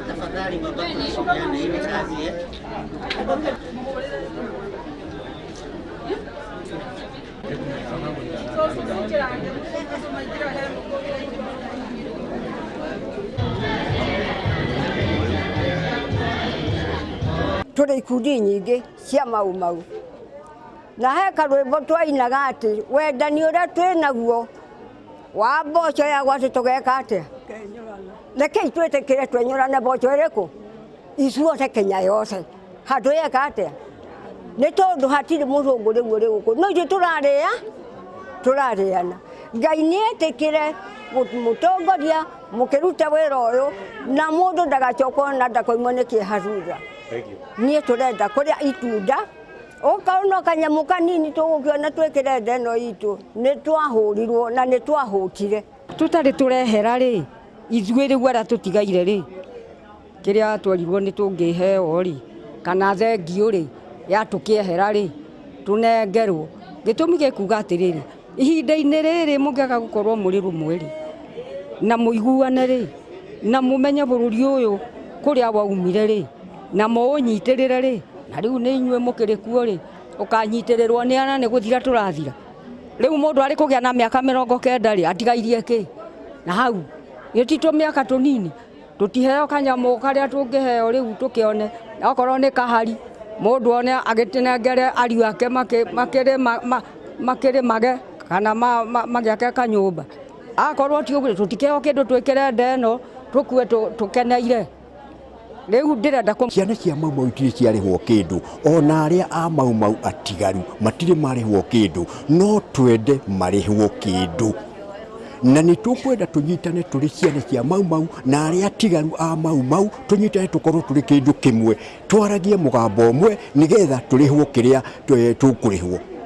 Tafadhali baba, tushirikiane ile kazi tũrĩ ikundi nyingĩ cia mau na he karwĩmbo twainaga atĩ wendani ũrĩa twĩ naguo wa mboco ya gwatĩ tũgeka atĩa rekei twĩtĩkĩre twenyũrane mboco ĩrĩkũ ithuothe Kenya yothe handũ yeka atĩa nĩ tondũ hatirĩ mũthũngũ rĩu ũrĩ gũkũ no ithuĩ tũrarĩana Ngai nĩetĩkĩre mũtongoria mũkĩruta wĩra ũyũ na mũndũ ndagacokwo na ndakoimwo nĩ kĩeha thutha niĩ tũrenda kũrĩa itunda ũkaona kanyamũ kanini tũgũkĩona twĩkĩre ndeno itũ nĩ twahũrirwo na nĩ twahũtire tũtarĩ tũrehera rĩ ithuĩ rĩu arĩa tũtigaire rĩ kĩrĩa twarirwo nĩ tũngĩheo rĩ kana thengio rĩ yatũkĩehera rĩ tũnengerwo gĩtũmi gĩkuga atĩrĩrĩ ihinda-inĩ rĩrĩ mũngĩaga gũkorwo mũrĩ rũmwe rĩ na mũiguane rĩ na mũmenye bũrũri ũyũ kũrĩa waumire rĩ na mũũnyitĩrĩre rĩ na rĩu nĩ inyuĩ mũkĩrĩ kuo rĩ ũkanyitĩrĩrwo nĩ ana nĩ gũthira tũrathira rĩu mũndũ arĩ kũgĩa na mĩaka 90 rĩ atigairie kĩ na hau gĩtitũ mĩaka tũnini tũtiheo kanyamũ karĩa tũngĩheo rĩu tũkĩone okorwo nĩ kahari mũndũ one agĩtinengere ariũ ake makĩrĩ mage kana magĩake kanyũmba akorwo ti ũguo tũtikĩheo kĩndũ twĩkĩre ndeno tũkue tũkeneire rĩu ndĩrenda ciana cia mau itirĩ ciarĩhwo kĩndũ ona arĩa a mau atigaru matirĩ marĩhwo kĩndũ no twende marĩhwo kĩndũ na nĩ tũkwenda tũnyitane tũrĩ ciana cia mau na arĩa atigaru a mau tũnyitane tũkorwo tũrĩ kĩndũ kĩmwe twaragie mũgambo ũmwe nĩgetha tũrĩhwo kĩrĩa tũkũrĩhwo.